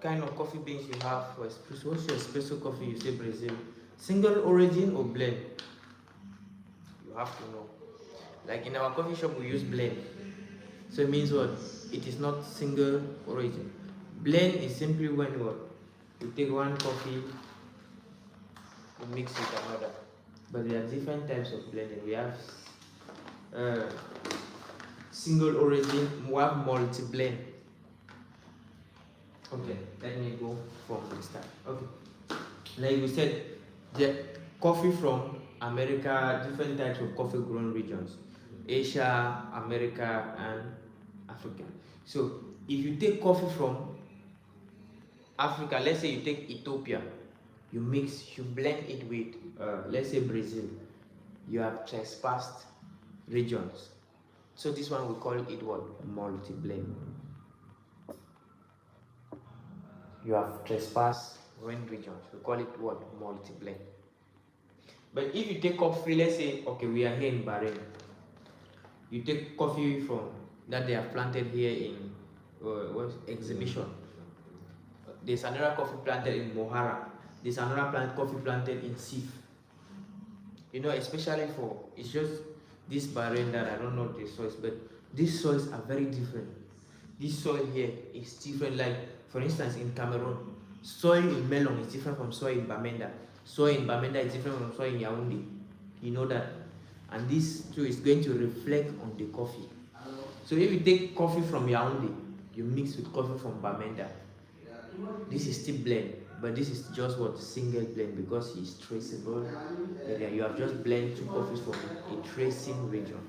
kind of coffee beans you have for espresso? What's your espresso coffee? You say Brazil. Single origin or blend? You have to know. Like in our coffee shop, we use blend. So it means what? It is not single origin. Blend is simply when what? You take one coffee, you mix with another. But there are different types of blending. We have single origin, we have multi-blend. Okay, let me go from the start. Okay, like we said, the coffee from America, different types of coffee grown regions, Asia, America, and Africa. So if you take coffee from Africa, let's say you take Ethiopia, you blend it with, let's say Brazil, you have trespassed regions. So this one we call it what? Multi-blend. You have trespassed regions. We call it what? Multi-blend. But if you take coffee, let's say, okay, we are here in Bahrain. You take coffee from that they have planted here in exhibition. There's another coffee planted in Mohara. There's another coffee planted in Sif. You know, especially for, it's just this Bahrain that I don't know the soils, but these soils are very different. This soil here is different. Like, for instance, in Cameroon, soil in Melon is different from soil in Bamenda. Soil in Bamenda is different from soil in Yaoundé. You know that. And this too is going to reflect on the coffee. So if you take coffee from Yaoundé, you mix with coffee from Bamenda. This is still blend, but this is just what? Single blend, because it's traceable area. You have just blend two coffees from a tracing region.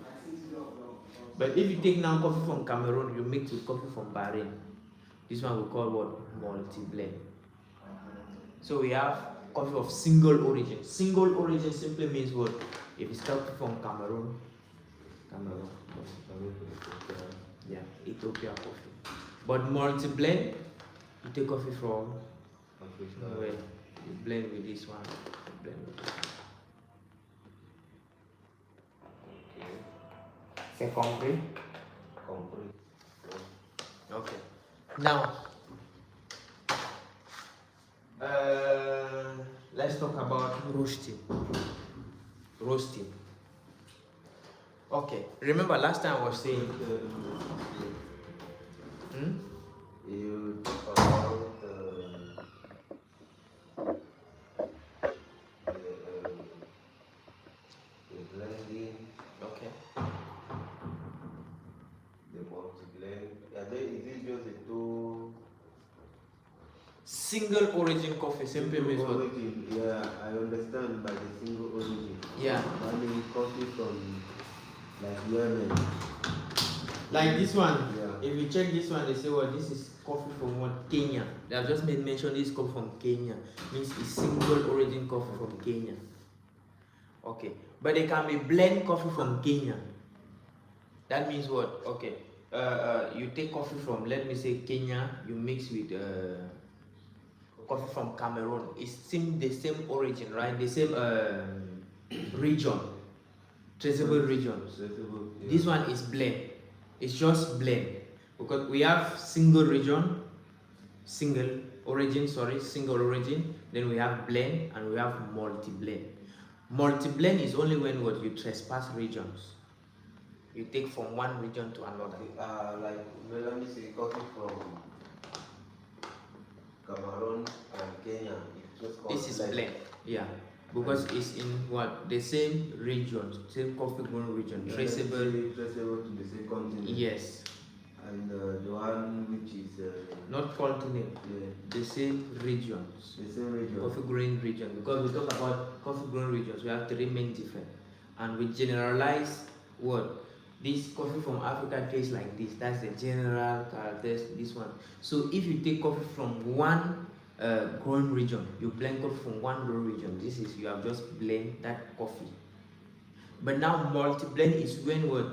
But if you take now coffee from Cameroon, you mix with coffee from Bahrain. This one we call what? Multi-blend. So we have coffee of single origin. Single origin simply means what? If it's coffee from Cameroon, yeah, Ethiopia coffee. But multi-blend, you take coffee from where you blend with this one, blend with this one. Okay. Secondary. Okay. Now, let's talk about roasting. Okay. Remember last time I was saying. You talk about the blending. Okay. The multi-blend. Is it just the two? Single origin coffee simply means what? Yeah, I understand by the single origin. Yeah. I mean coffee from like Yemen. Like this one. Yeah. If you check this one, they say, well, this is coffee from what? Kenya. They have just made mention this coffee from Kenya. Means it's single origin coffee from Kenya. Okay. But they can be blend coffee from Kenya. That means what? Okay. You take coffee from, let me say, Kenya, you mix with coffee from Cameroon. It's the same origin, right? The same region. Traceable regions. Yeah. This one is blend. It's just blend. Because we have single origin, then we have blend, and we have multi-blend. Multi-blend is only when what you trespass regions. You take from one region to another. Like, let me say coffee from Cameroon and Kenya. It's just called This is blend. Yeah. Because it's in what? The same region, same coffee grown region, traceable to the same continent. Yes. And the one which is not continent, yeah, the same regions. the same region. Coffee growing region. Because we talk about coffee growing regions, we have three main different. And we generalize what? This coffee from Africa tastes like this. That's the general characteristic, this one. So if you take coffee from one growing region, you blend coffee from one growing region. This is, you have just blend that coffee. But now multi-blend is when what?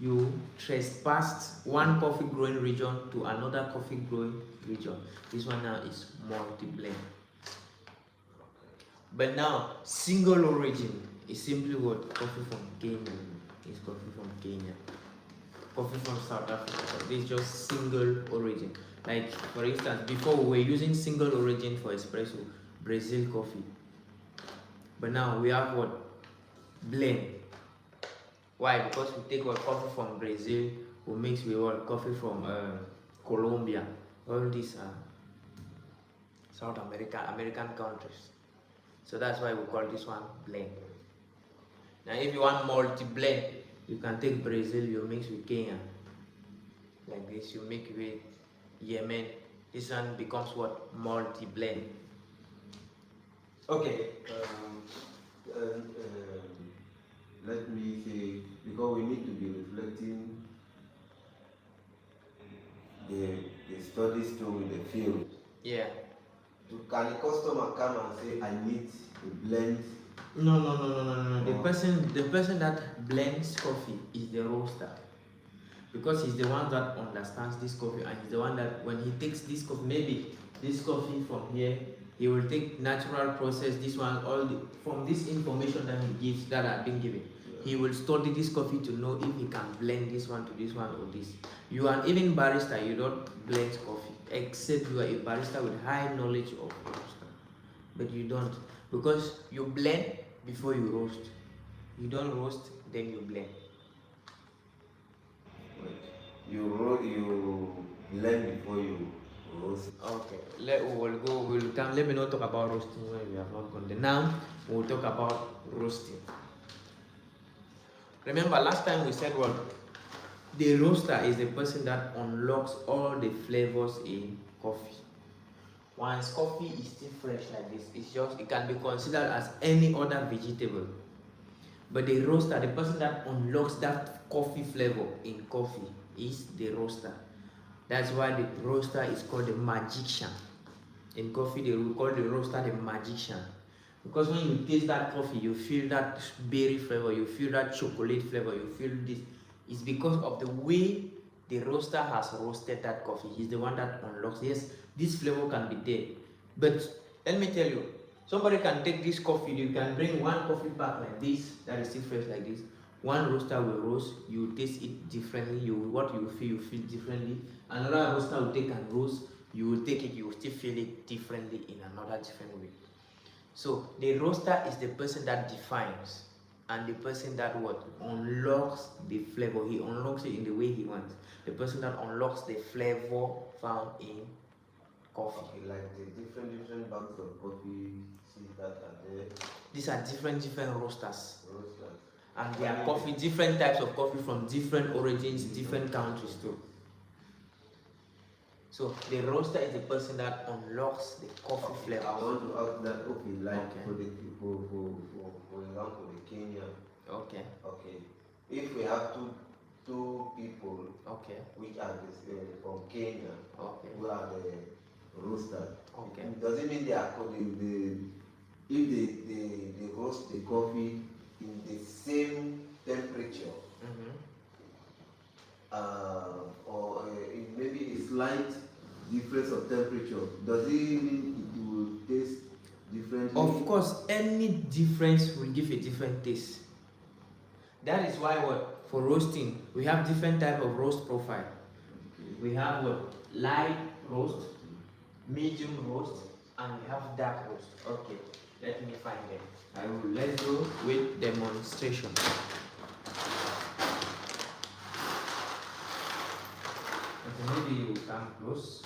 You trespassed one coffee growing region to another coffee growing region. This one now is multi-blend. But now single origin is simply what? Coffee from Kenya. It's coffee from Kenya. coffee from South Africa. But this is just single origin. Like for instance, before we were using single origin for espresso, Brazil coffee. But now we have what? Blend. Why? Because we take what coffee from Brazil, we mix with what coffee from Colombia. All these are South American countries. So that's why we call this one blend. Now if you want multi-blend, you can take Brazil, you mix with Kenya. Like this, you mix with Yemen. This one becomes what? Multi-blend. Okay. Let me say, because we need to be reflecting the studies too in the field. Yeah. Can a customer come and say, I need a blend? No. The person that blends coffee is the roaster. Because he's the one that understands this coffee, and he's the one that when he takes this coffee, maybe this coffee from here, he will take natural process, this one, from this information that he gives, that I've been given. He will study this coffee to know if he can blend this one to this one or this. You are even barista, you don't blend coffee, except you are a barista with high knowledge of roaster. But you don't, because you blend before you roast. You don't roast, then you blend. You blend before you roast. Okay, let me not talk about roasting when we have not gone there. Now we'll talk about roasting. Remember last time we said what? The roaster is the person that unlocks all the flavors in coffee. Once coffee is still fresh like this, it can be considered as any other vegetable. But the roaster, the person that unlocks that coffee flavor in coffee, is the roaster. That's why the roaster is called the magician. In coffee, they will call the roaster the magician. Because when you taste that coffee, you feel that berry flavor, you feel that chocolate flavor, you feel this. It's because of the way the roaster has roasted that coffee. He's the one that unlocks. Yes, this flavor can be there. But let me tell you, somebody can take this coffee, you can bring one coffee pack like this, that is still fresh like this. One roaster will roast, you taste it differently, what you feel differently. Another roaster will take and roast, you will take it, you will still feel it differently in another different way. So the roaster is the person that defines, and the person that unlocks the flavor. He unlocks it in the way he wants. The person that unlocks the flavor found in coffee. Okay, like the different bags of coffee seeds that are there. These are different roasters. And they are coffee, different types of coffee from different origins, different countries too. So the roaster is the person that unlocks the coffee flavor. I want to ask that, Okay. for example, the Kenya. Okay. Okay. If we have two people, Okay. which are from Kenya, Okay. who are the roasters. Okay. Does it mean they are if they roast the coffee in the same temperature, or maybe a slight difference of temperature, does it mean it will taste differently? Of course, any difference will give a different taste. That is why for roasting we have different type of roast profile. Okay. We have light roast, medium roast, and we have dark roast. Okay, let me find them. Let's go with demonstration. Okay, maybe you come close.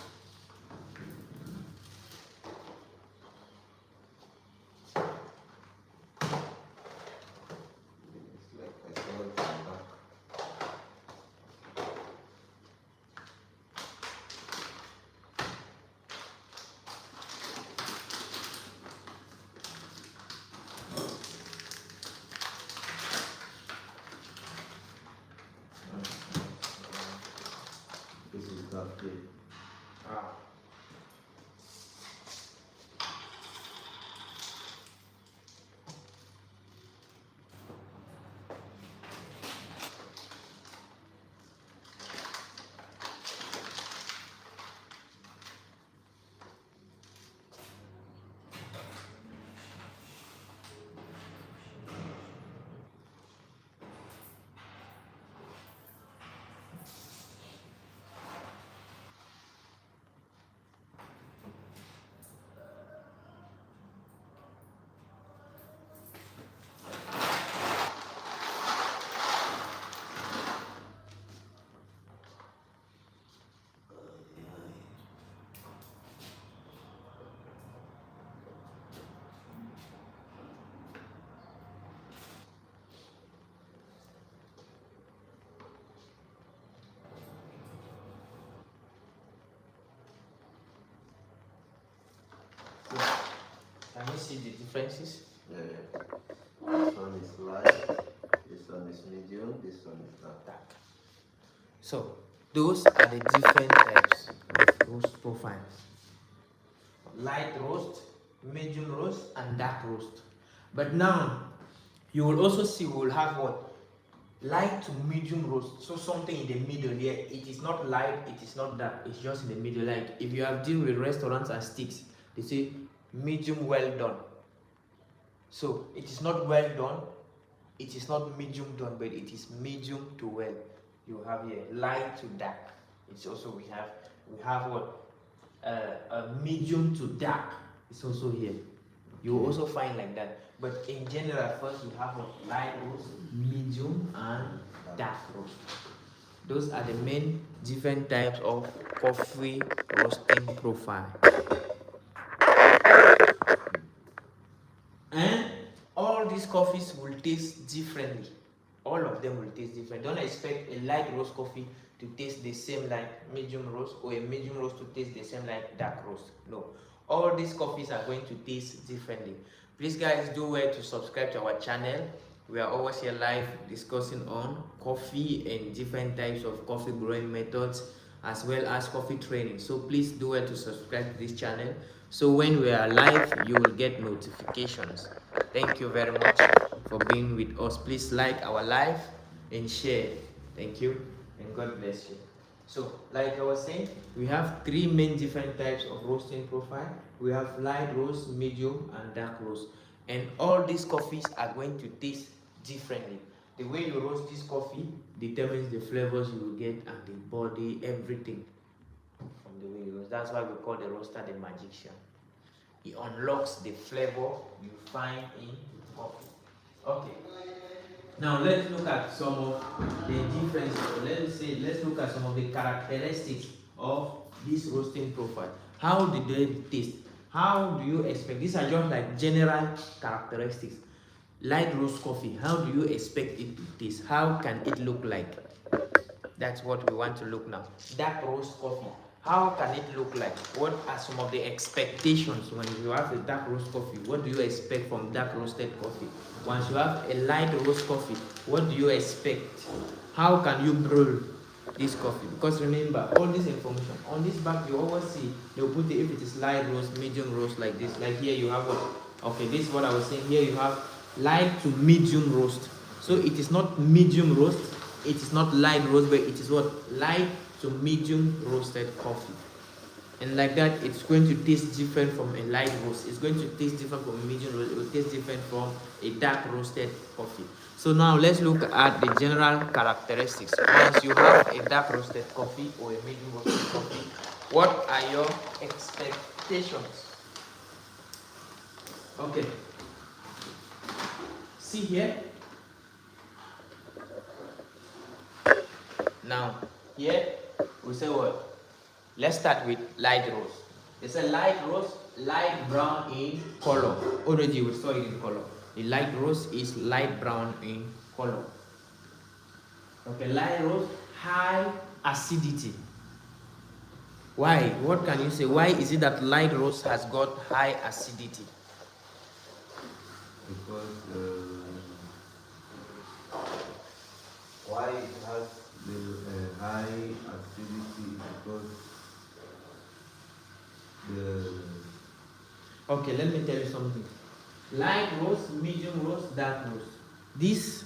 Can you see the differences? Yeah, yeah. This one is light, this one is medium, this one is dark. So those are the different types of roast profiles: light roast, medium roast, and dark roast. But now you will also see we will have what? Light to medium roast. So something in the middle here. It is not light, it is not dark, it's just in the middle. Like if you have deal with restaurants and steaks, they say medium well done. So it is not well done, it is not medium done, but it is medium to well. You have here light to dark. It's also we have what? A medium to dark. It's also here. You will also find like that. But in general, first you have what? Light roast, medium, and dark roast. Those are the main different types of coffee roasting profile. And all these coffees will taste differently. All of them will taste different. Don't expect a light roast coffee to taste the same like medium roast, or a medium roast to taste the same like dark roast. No. All these coffees are going to taste differently. Please guys, do well to subscribe to our channel. We are always here live discussing on coffee and different types of coffee growing methods, as well as coffee training. So please do well to subscribe to this channel, so when we are live you will get notifications. Thank you very much for being with us. Please like our live and share. Thank you and God bless you. So like I was saying, we have three main different types of roasting profile. We have light roast, medium, and dark roast. And all these coffees are going to taste differently. The way you roast this coffee determines the flavors you will get, and the body, everything from the way you roast. That's why we call the roaster the magician. He unlocks the flavor you find in coffee. Okay. Now let's look at some of the differences. Let's look at some of the characteristics of this roasting profile. How do they taste? How do you expect? These are just like general characteristics. Light roast coffee, how do you expect it to taste? How can it look like? That's what we want to look now. Dark roast coffee, how can it look like? What are some of the expectations when you have a dark roast coffee? What do you expect from dark roasted coffee? Once you have a light roast coffee, what do you expect? How can you brew this coffee? Because remember, all this information on this bag, you always see they'll put it if it is light roast, medium roast, like this. Like here you have what? Okay, this is what I was saying. Here you have light to medium roast. So it is not medium roast, it is not light roast, but it is what? Light to medium roasted coffee. And like that, it's going to taste different from a light roast. It's going to taste different from a medium roast. It will taste different from a dark roasted coffee. So now let's look at the general characteristics. Once you have a dark roasted coffee or a medium roasted coffee, what are your expectations? Okay. See here. Now, here we say what? Let's start with light roast. It's a light roast, light brown in color. Already we saw it in color. The light roast is light brown in color. Okay, light roast, high acidity. Why? What can you say? Why is it that light roast has got high acidity? Because why it has the high acidity? Because Okay, let me tell you something. Light roast, medium roast, dark roast. These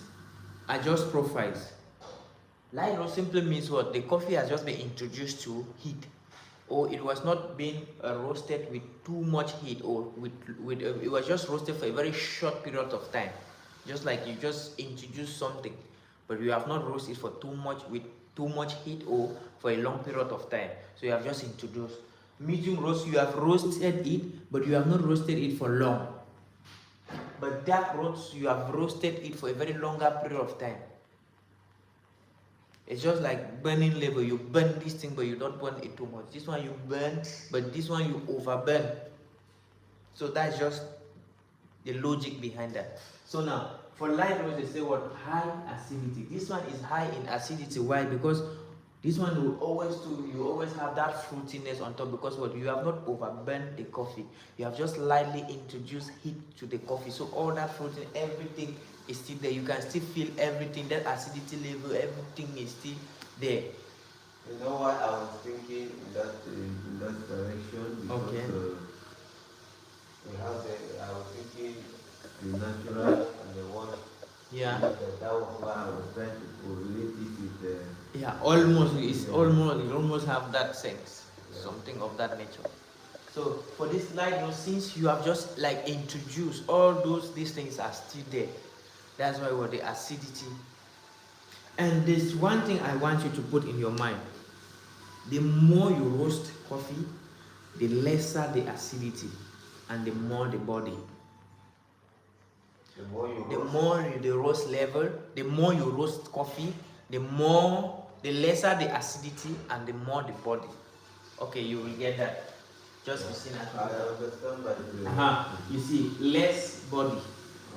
are just profiles. Light roast simply means what? The coffee has just been introduced to heat, or it was not being roasted with too much heat, or it was just roasted for a very short period of time. Just like you just introduce something, but you have not roasted for too much heat or for a long period of time. So you have just introduced. Medium roast, you have roasted it, but you have not roasted it for long. But dark roast, you have roasted it for a very longer period of time. It's just like burning labor. You burn this thing, but you don't burn it too much. This one you burn, but this one you overburn. So that's just the logic behind that. So now, for light roast, they say what? High acidity. This one is high in acidity. Why? Because This one will always do, you always have that fruitiness on top, because what, you have not overburnt the coffee. You have just lightly introduced heat to the coffee. So all that fruitiness, everything is still there. You can still feel everything, that acidity level, everything is still there. You know what I was thinking in that direction, because Okay. We have I was thinking the natural and the one. Yeah. That was why I was trying to correlate it with Yeah, almost. It's almost. You almost have that sense, something of that nature. So for this light roast, since you have just like introduced all these things are still there. That's why what the acidity. And there's one thing I want you to put in your mind. The more you roast coffee, the lesser the acidity and the more the body. The more you The roast, more the roast level, the more you roast coffee, the lesser the acidity and the more the body. Okay, you will get that. Just be seen as I understand by the You see, less body.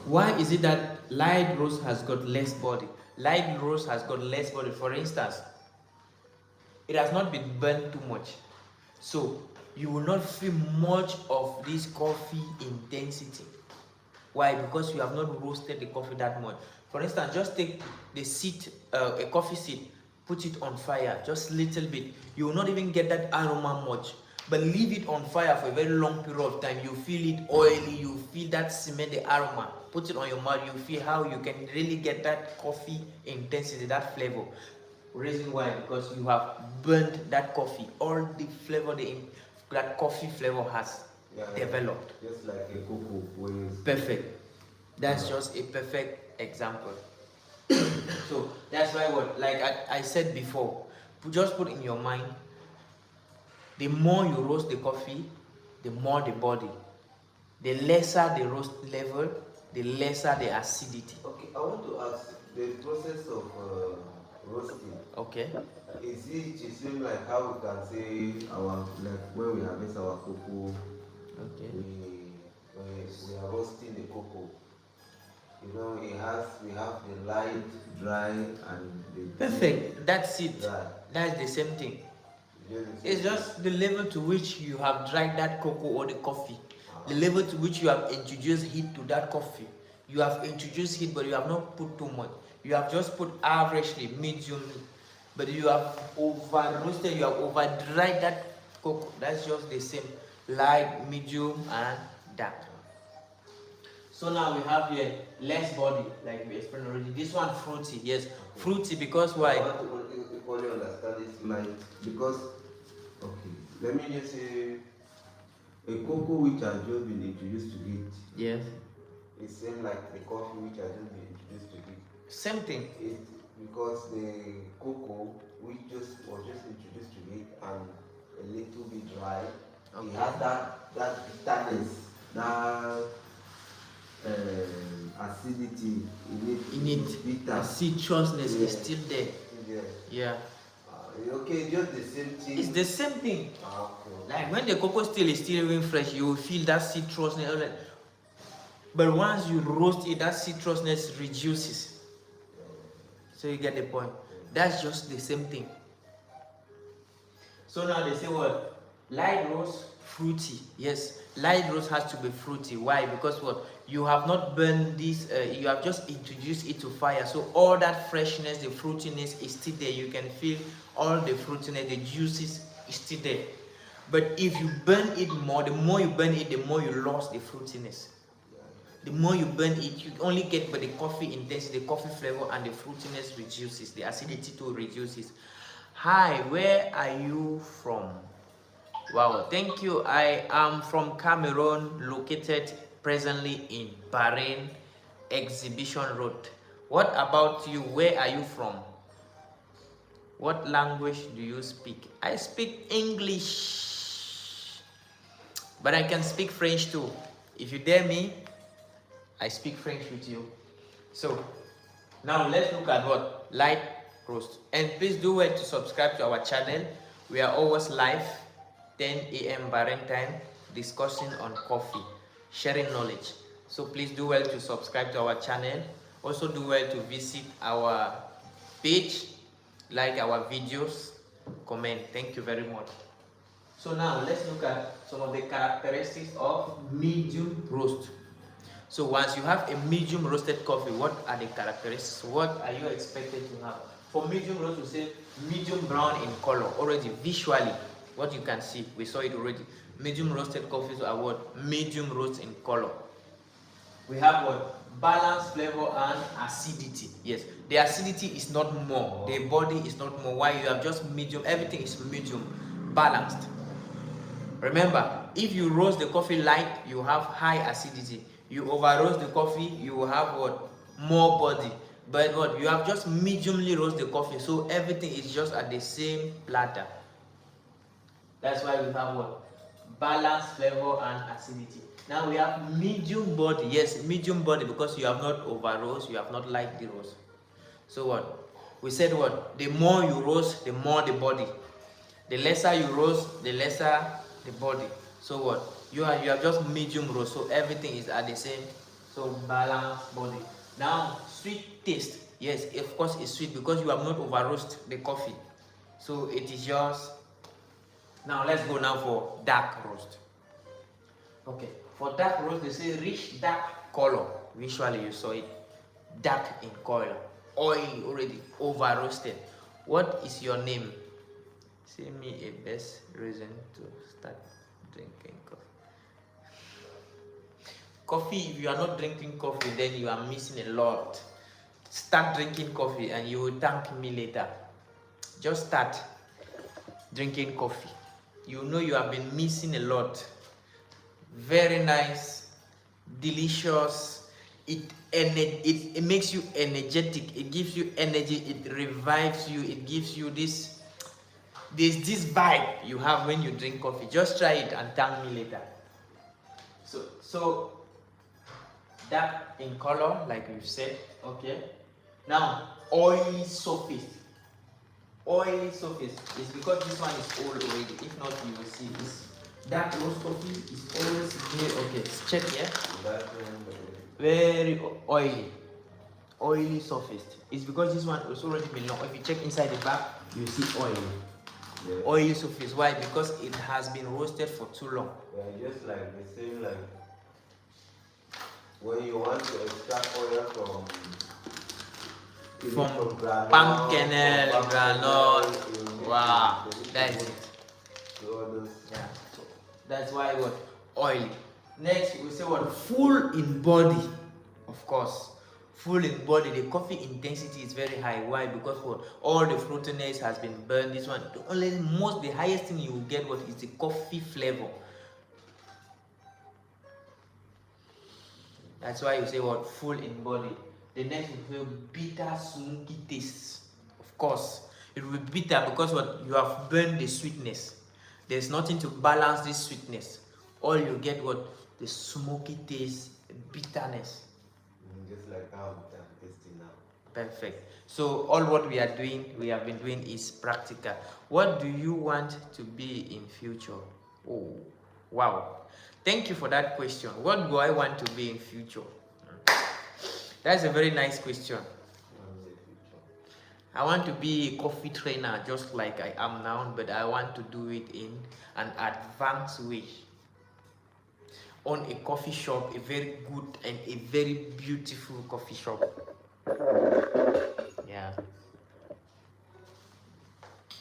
Why is it that light roast has got less body? Light roast has got less body. For instance, it has not been burnt too much, so you will not feel much of this coffee intensity. Why? Because you have not roasted the coffee that much. For instance, just take the seed, a coffee seed, put it on fire just little bit. You will not even get that aroma much, but leave it on fire for a very long period of time. You feel it oily, you feel that cement, the aroma. Put it on your mouth, you feel how you can really get that coffee intensity, that flavor. Reason why? Because you have burnt that coffee. All the flavor that coffee flavor has developed. Just like a cocoa. Perfect. That's just a perfect example. So that's why what, like I said before, just put in your mind, the more you roast the coffee, the more the body. The lesser the roast level, the lesser the acidity. Okay, I want to ask the process of roasting. Okay. Is it the same like how we can say when we harvest our cocoa? Okay. We are roasting the cocoa. You know, we have the light, dry, and the perfect. That's it. Dry. That's the same thing. It's just the level to which you have dried that cocoa or the coffee. The level to which you have introduced heat to that coffee. You have introduced heat, but you have not put too much. You have just put averagely, mediumly. But you have over roasted, you have over dried that cocoa. That's just the same. Light, medium, and dark. So now we have here less body, like we explained already. This one fruity, yes. Fruity because why? I want to equally understand this light because, okay, let me just say, a cocoa which has just been introduced to it. Yes. It's same like the coffee which has just been introduced to it. Same thing. It's because the cocoa which was just introduced to it and a little bit dry. Okay. It has that bitterness, that acidity in it. Bitter. The citrusness is still there. Yeah. Okay, just the same thing. It's the same thing. Okay. Like when the cocoa still is still even fresh, you will feel that citrusness. But once you roast it, that citrusness reduces. So you get the point. That's just the same thing. So now they say what? Light roast, fruity. Yes, light roast has to be fruity. Why? Because what? You have not burned this, you have just introduced it to fire. So all that freshness, the fruitiness is still there. You can feel all the fruitiness, the juices is still there. But if you burn it more, the more you burn it, the more you lost the fruitiness. The more you burn it, you only get but the coffee intensity, the coffee flavor, and the fruitiness reduces, the acidity too reduces. Hi, where are you from? Wow, thank you. I am from Cameroon, located presently in Bahrain, Exhibition Road. What about you? Where are you from? What language do you speak? I speak English, but I can speak French too. If you dare me, I speak French with you. So now let's look at what? Light roast. And please do well to subscribe to our channel. We are always live 10 a.m. Bahrain time, discussing on coffee, sharing knowledge. So please do well to subscribe to our channel. Also do well to visit our page, like our videos, comment. Thank you very much. So now let's look at some of the characteristics of medium roast. So once you have a medium roasted coffee, what are the characteristics? What are you expected to have? For medium roast, we say medium brown in color. Already visually, what you can see, we saw it already. Medium roasted coffees are what? Medium roast in color. We have what? Balanced flavor and acidity. Yes, the acidity is not more. The body is not more. Why? You have just medium. Everything is medium, balanced. Remember, if you roast the coffee light, you have high acidity. You over roast the coffee, you will have what? More body. But what? You have just mediumly roast the coffee, so everything is just at the same platter. That's why we have what? Balanced flavor and acidity. Now we have medium body. Yes, medium body, because you have not over roast, you have not lightly roast. So what? We said what? The more you roast, the more the body. The lesser you roast, the lesser the body. So what? You have just medium roast, so everything is at the same, so balanced body. Now sweet taste. Yes, of course it's sweet because you have not over roast the coffee. So it is just. Now let's go now for dark roast. Okay, for dark roast they say rich dark color. Visually you saw it, dark in color, oily already, over roasted. What is your name? Say me a best reason to start drinking coffee. Coffee, if you are not drinking coffee, then you are missing a lot. Start drinking coffee and you will thank me later. Just start drinking coffee. You know you have been missing a lot. Very nice, delicious. It makes you energetic. It gives you energy. It revives you. It gives you this. There's this vibe you have when you drink coffee. Just try it and thank me later. So dark in color, like you said. Okay. Now oily surface. Oily surface is because this one is old already. If not, you will see this. Dark roast coffee is always very okay. Check here. Very oily. Oily surface. It's because this one was already been long. If you check inside the bag, you see oil. Yeah. Oily surface. Why? Because it has been roasted for too long. Yeah, just like the same like when you want to extract oil from palm kernel, granule. Wow, that's it. Yeah. So that's why what? Oily. Next we say what? Full in body. Of course. Full in body, the coffee intensity is very high. Why? Because what? All the fruitiness has been burned. This one, the highest thing you will get what is the coffee flavor. That's why you say what? Full in body. The next will be bitter, smoky taste. Of course, it will be bitter because what? You have burned the sweetness. There's nothing to balance this sweetness. All you get what? The smoky taste, bitterness. Just like how I'm tasting now. Perfect. So all what we have been doing is practical. What do you want to be in future? Oh, wow. Thank you for that question. What do I want to be in future? That's a very nice question. I want to be a coffee trainer just like I am now, but I want to do it in an advanced way. Own a coffee shop, a very good and a very beautiful coffee shop. Yeah.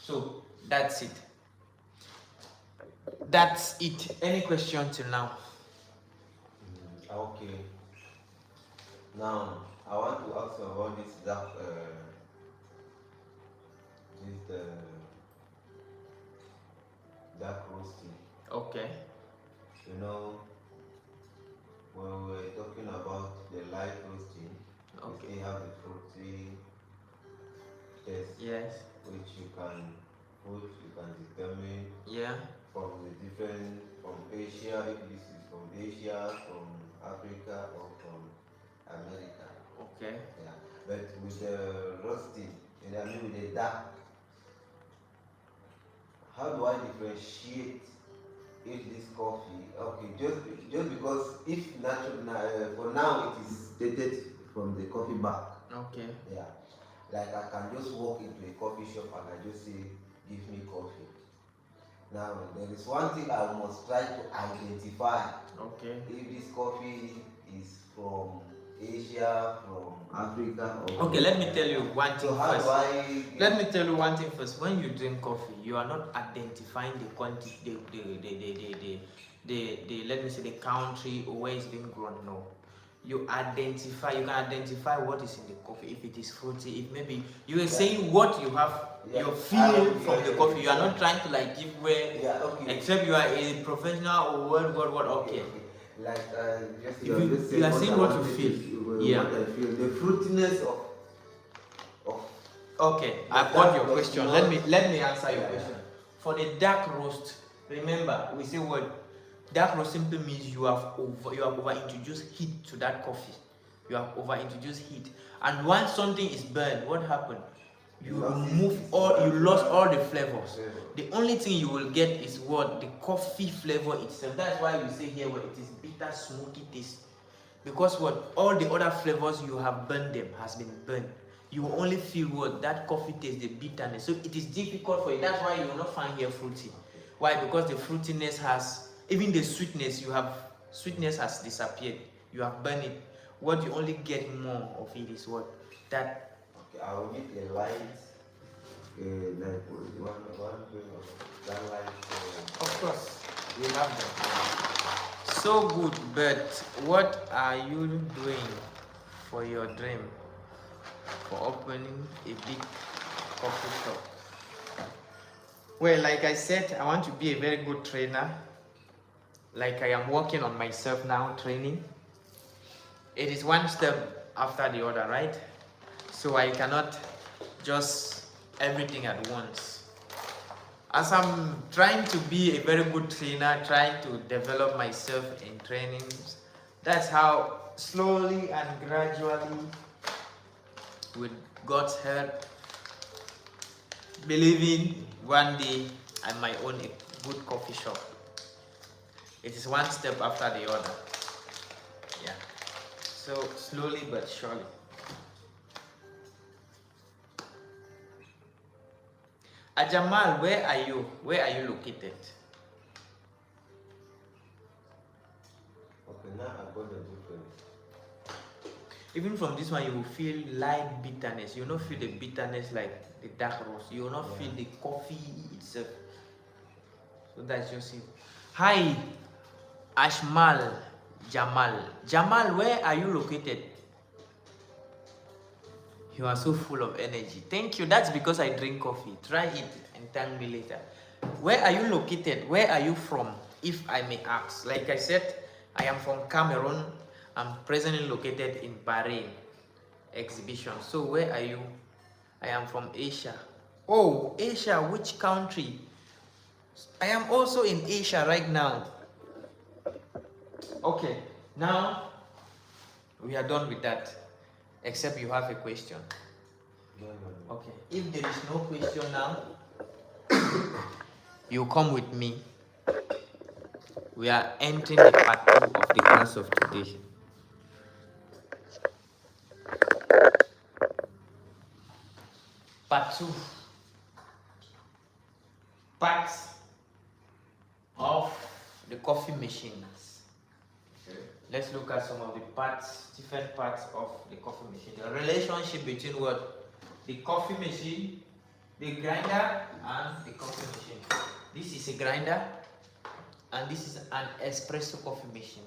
So that's it. That's it. Any question till now? Okay. Now I want to ask you about this dark roasting. Okay. You know, when we were talking about the light roasting, okay, we still have the fruity taste. Yes. Which you can determine. Yeah. From Asia, if this is from Asia, from Africa, or from America. Okay. Yeah. But with the roasting, with the dark, how do I differentiate if this coffee, okay, just because if natural, for now it is dated from the coffee bag. Okay. Yeah. Like I can just walk into a coffee shop and I just say, give me coffee. Now there is one thing I must try to identify. Okay. If this coffee is from Asia, from Africa, or okay, let me tell you one thing so how first. do I Let me tell you one thing first. When you drink coffee, you are not identifying the quantity, the let me say the country or where it's being grown. No, you can identify what is in the coffee. If it is fruity, if maybe you are saying what you have, you feel from the coffee. You are not trying to like give way. okay. Except you are a professional or what. Okay. Like just If you are saying what you feel, yeah. What I feel, the fruitiness of Okay, I've got your question. Let me answer your question. For the dark roast, remember we say what dark roast simply means you have over introduced heat to that coffee. You have over introduced heat, and once something is burned, what happened? You lost all the flavors. The only thing you will get is what the coffee flavor itself. That's why you say here what it is bitter, smoky taste. Because what all the other flavors you have burned them has been burned. You will only feel what that coffee taste, the bitterness. So it is difficult for you. That's why you will not find here fruity. Why? Because the fruitiness has, even the sweetness has disappeared. You have burned it. What you only get more of it is what that. Okay, I will need a light, like one that light. Of course, we have that. So good, but what are you doing for your dream? For opening a big coffee shop? Well, like I said, I want to be a very good trainer. Like I am working on myself now, training. It is one step after the other, right? So I cannot just everything at once. As I'm trying to be a very good trainer, trying to develop myself in trainings, that's how slowly and gradually, with God's help, believing one day I might own a good coffee shop. It is one step after the other. Yeah. So slowly but surely. Ajamal, where are you? Where are you located? Okay, now I got the difference. Even from this one, you will feel light bitterness. You will not feel the bitterness like the dark roast. You will not feel the coffee itself. So that's just it. Hi, Ashmal Jamal. Jamal, where are you located? You are so full of energy. Thank you. That's because I drink coffee. Try it and thank me later. Where are you located? Where are you from? If I may ask. Like I said, I am from Cameroon. I'm presently located in Bahrain exhibition. So where are you? I am from Asia. Oh, Asia, which country? I am also in Asia right now. Okay, now we are done with that. Except you have a question. No. Okay. If there is no question now, you come with me. We are entering the part 2 of the class of today. Part 2. Parts of the coffee machines. Okay. Let's look at some of the parts, different parts of the coffee machine. The relationship between what? The coffee machine, the grinder, and the coffee machine. This is a grinder, and this is an espresso coffee machine.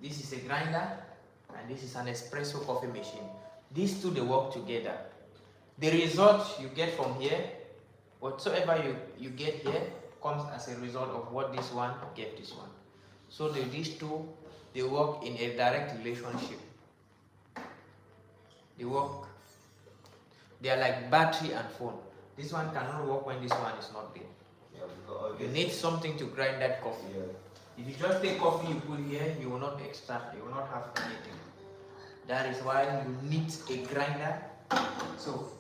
This is a grinder, and this is an espresso coffee machine. These two, they work together. The result you get from here, whatsoever you get here, comes as a result of what this one gave this one. So these two, they work in a direct relationship. They are like battery and phone. This one cannot work when this one is not there. Yeah, You need something to grind that coffee. Yeah. If you just take coffee you put here, you will not extract, you will not have anything. That is why you need a grinder. So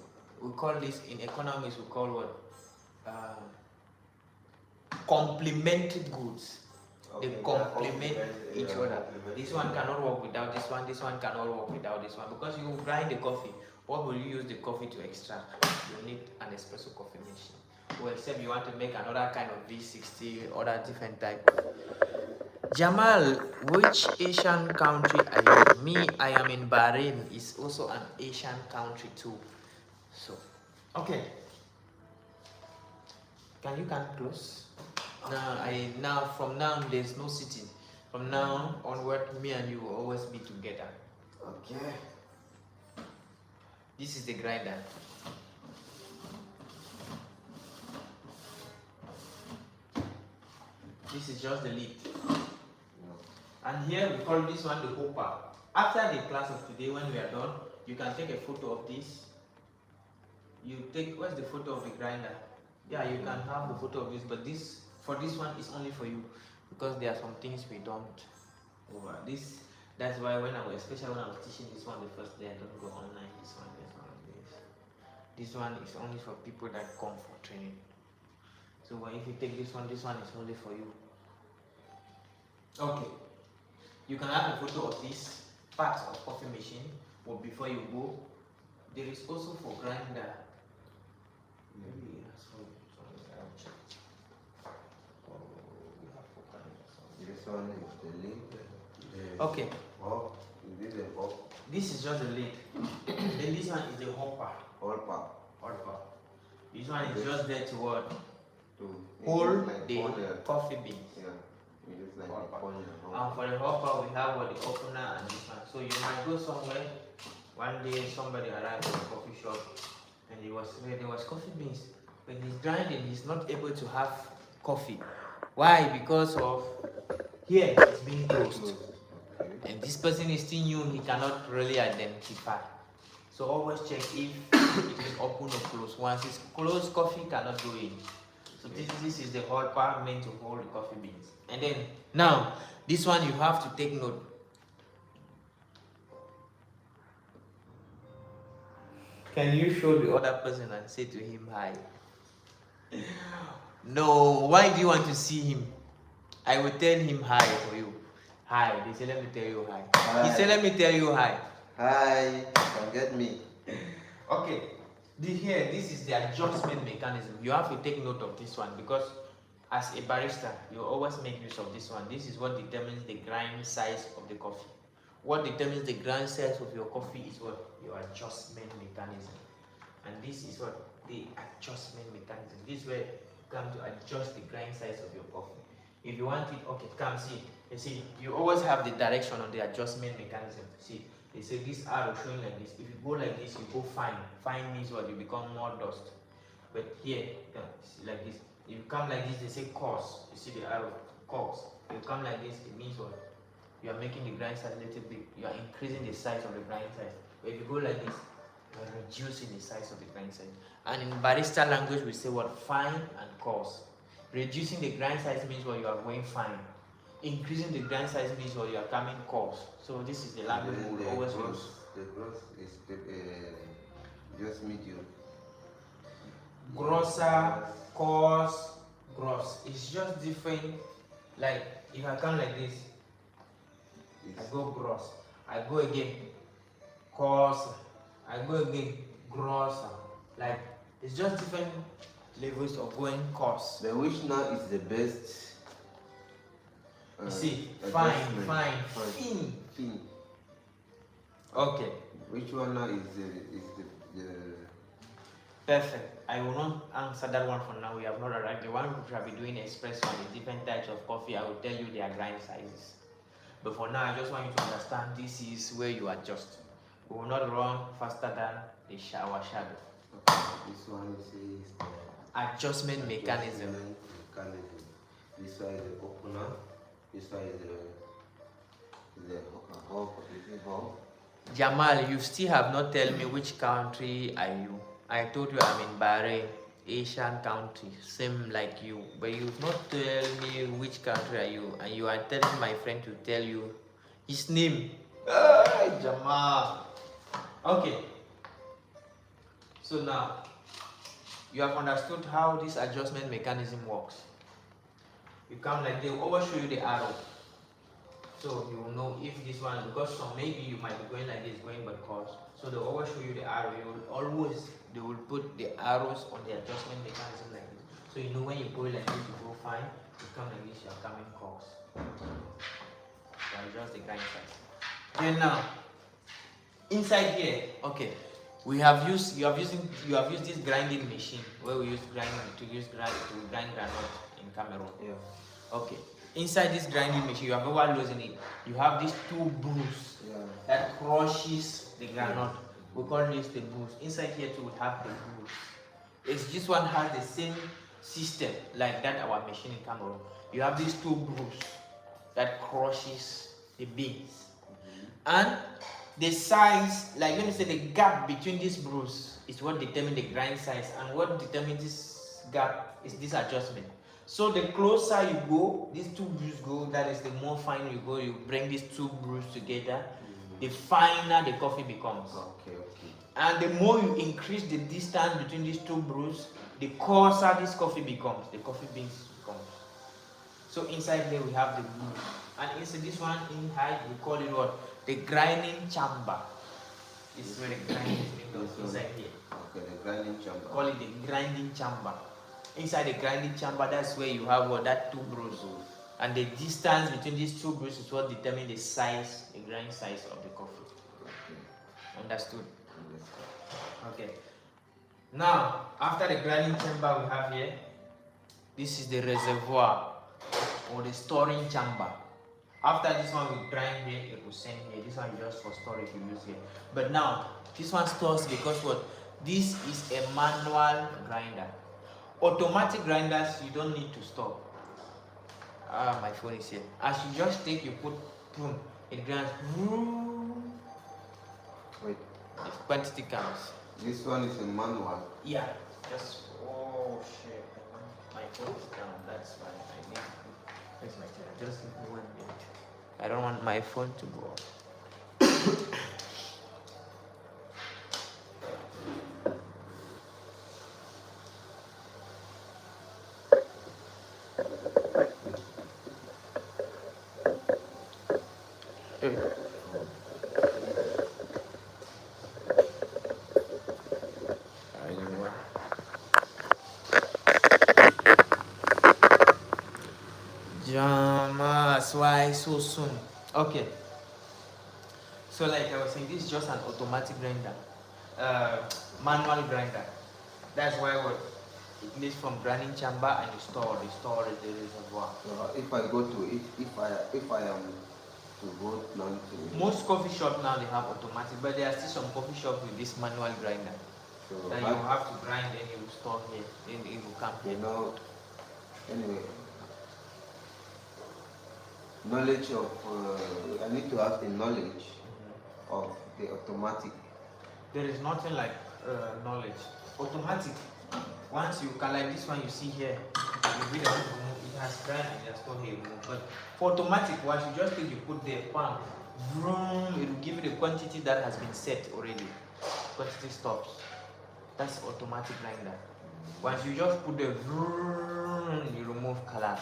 we call this in economics, we call what? Complementary goods. Okay, They complement each other. This one cannot work without this one cannot work without this one, because you grind the coffee. What will you use the coffee to extract? You need an espresso coffee machine. Well, except you want to make another kind of V60, other different type. Jamal, which Asian country are you? Me, I am in Bahrain. It's also an Asian country too. So, okay. Can you come close? Now from now there's no sitting. From now onward, me and you will always be together. Okay. This is the grinder. This is just the lid. And here we call this one the hopper. After the class of today, when we are done, you can take a photo of this. You take, where's the photo of the grinder? Yeah, you can have the photo of this, but this, for this one, is only for you. Because there are some things we don't over. This, that's why especially when I was teaching this one the first day, I don't go online, this one. This one is only for people that come for training. So if you take this one is only for you. Okay. You can have a photo of this part of coffee machine, but before you go, there is also for grinder. Maybe that's for This one is the lid. Okay. Oh, this is the hopper. This is just the lid. Then this one is the hopper. Hopper. This one is just there to what? To Hold like the coffee beans. Yeah. It is like Hopper. the And for the hopper, we have what the opener and this one. So you might go somewhere. One day somebody arrived at a coffee shop and there was coffee beans. When he's grinding, he's not able to have coffee. Why? Because of here it's being closed. And this person is still new, he cannot really identify. So always check if it is open or closed. Once it's closed, coffee cannot go in. So this is the hopper meant to hold the coffee beans. And then now this one you have to take note. Can you show the other person and say to him hi? No, why do you want to see him? I will tell him hi for you. Hi. They say let me tell you hi. Hi. He said let me tell you hi. Hi, forget me. Okay. This is the adjustment mechanism. You have to take note of this one because as a barista, you always make use of this one. This is what determines the grind size of the coffee. What determines the grind size of your coffee is what? Your adjustment mechanism. And this is what? The adjustment mechanism. This is where you come to adjust the grind size of your coffee. If you want it, okay, come see. You see, you always have the direction on the adjustment mechanism. See, they say this arrow showing like this. If you go like this, you go fine. Fine means what? You become more dust. But here, see, like this. If you come like this, they say coarse. You see the arrow, coarse. If you come like this, it means what? You are making the grind size a little bit. You are increasing the size of the grind size. But if you go like this, you are reducing the size of the grind size. And in barista language, we say what? Fine and coarse. Reducing the grind size means what? You are going fine. Increasing the grind size means what? You are coming coarse. So this is the language we will always use. The gross is just medium. Grosser, coarse, gross. It's just different. Like if I come like this, I go gross. I go again, coarse. I go again, grosser. Like it's just different levels of going coarse. The which now is the best? You see, fine, thin. Okay. Which one now is the Perfect. I will not answer that one for now. We have not arrived. The one we shall be doing espresso and the different types of coffee, I will tell you their grind sizes. But for now, I just want you to understand this is where you adjust. We will not run faster than the shower shadow. Okay. This one is the Adjustment mechanism. This one is the opener. This one is the hub. Jamal, you still have not told me which country are you. I told you I'm in Bahrain, Asian country, same like you. But you've not told me which country are you. And you are telling my friend to tell you his name. Jamal. Okay. So now, you have understood how this adjustment mechanism works. You come like they will always show you the arrow. So you will know if this one, because some maybe you might be going like this, going but course. So they always show you the arrow. They will put the arrows on the adjustment mechanism like this. So you know when you go like this, you go fine. You come like this, you are coming course. So adjust the grind size. Then now, inside here, okay, you have used this grinding machine where we grind granite in Cameroon. Yeah. Okay. Inside this grinding machine, you have overloads in it. You have these two brews that crushes the granite. We call this the brews. Inside here too, we have the brews. This one has the same system like that our machine in Cameroon. You have these two brews that crushes the beans. And the size, like let me say the gap between these brews is what determines the grind size, and what determines this gap is this adjustment. So the closer you go, these two brews go, that is the more fine you go, you bring these two brews together, the finer the coffee becomes. Okay. And the more you increase the distance between these two brews, the coarser this coffee becomes, the coffee beans becomes. So inside here we have the brews. And inside this one, in height, we call it what? The grinding chamber. This is where the grinding is being done, inside here. Okay, the grinding chamber. Call it the grinding chamber. Inside the grinding chamber, that's where you have that two brews. And the distance between these two brews is what determines the size, the grind size of the coffee. Okay. Understood? Okay. Now, after the grinding chamber we have here, this is the reservoir or the storing chamber. After this one we grind here, it will send here. This one is just for storage, you use here. But now, this one stores because what? This is a manual grinder. Automatic grinders, you don't need to store. My phone is here. As you just take, you put, boom, it grinds. Wait. The quantity counts. This one is a manual. Yeah. Just, oh shit. My phone is down. That's fine. I need to. Where's my charger? Just give me 1 minute. I don't want my phone to go off. Jamas, why so soon? Okay. So like I was saying, this is just an automatic grinder, manual grinder. That's why what it needs from grinding chamber and the storage the reservoir. If I go to it, if I am to go now to most coffee shops now they have automatic, but there are still some coffee shops with this manual grinder. So that you have to grind, then you will store here, then it will come here. You know, anyway, knowledge of I need to have the knowledge of the automatic. There is nothing like knowledge. Automatic. Once you can, like this one you see here, you really want to move, it has grind and it has stored here. But for automatic, once you just take, you put the pan, vroom, it will give you the quantity that has been set already. Quantity stops. That's automatic grinder. Once you just put the vroom, you remove colors.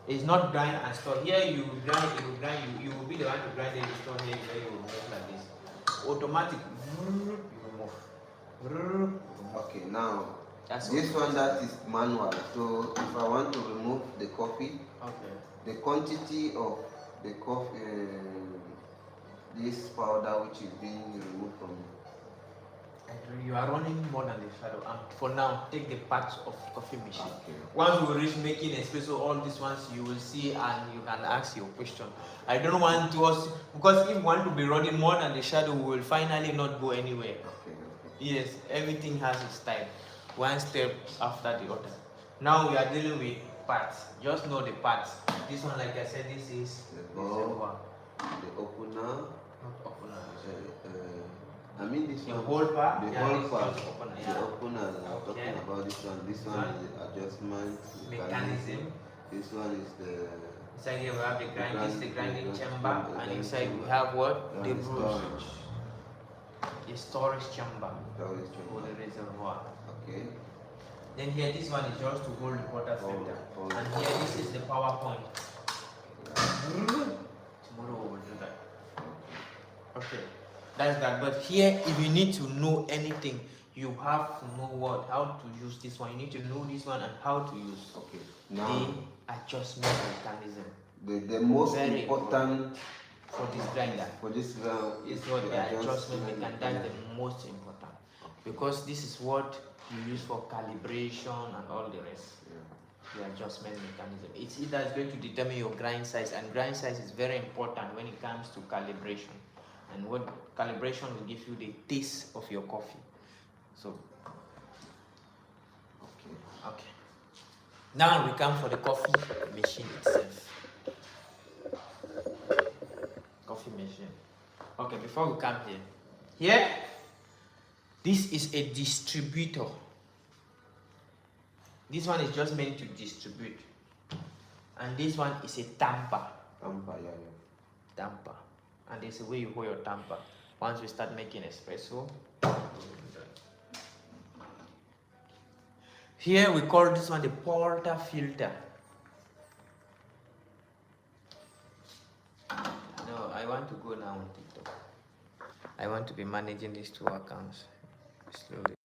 It's not grind and store. Here you grind, it will grind, you will be the one to grind, then you store here, then you remove like this. Automatic, you remove. Okay, now that's this one that is manual. So if I want to remove the coffee, okay, the quantity of the coffee, this powder which is being removed from you are running more than the shadow. And for now, take the parts of coffee machine. Okay. Once we reach making espresso, all these ones you will see and you can ask your question. I don't want to because if we want to be running more than the shadow, we will finally not go anywhere. Okay. Yes, everything has its time. One step after the other. Now we are dealing with parts. Just know the parts. This one, like I said, this is the opener. Not opener. I mean this the one. whole part. The yeah, whole part. opener. The Yeah. opener. I'm talking about this one. This one is the adjustment mechanism. This one is the. Inside here we have the grinding chamber, and inside we have what? The brews. The storage chamber for the reservoir. Okay. Then here this one is just to hold the water filter. And here this is the power point. Tomorrow Okay, that's that. But here, if you need to know anything, you have to know how to use this one. You need to know this one and how to use Now, the adjustment mechanism. the most Very important for this grinder is what the adjustment mechanism. That's the most important, because this is what you use for calibration and all the rest. The adjustment mechanism. It's either it's going to determine your grind size, and grind size is very important when it comes to calibration. And what calibration will give you the taste of your coffee. So, okay. Now we come for the coffee machine itself. Coffee machine. Okay, before we come here, this is a distributor. This one is just meant to distribute, and this one is a tamper. Tamper. And there's a way you hold your tamper. Once we start making espresso, here we call this one the portafilter. No, I want to go now on TikTok. I want to be managing these two accounts slowly.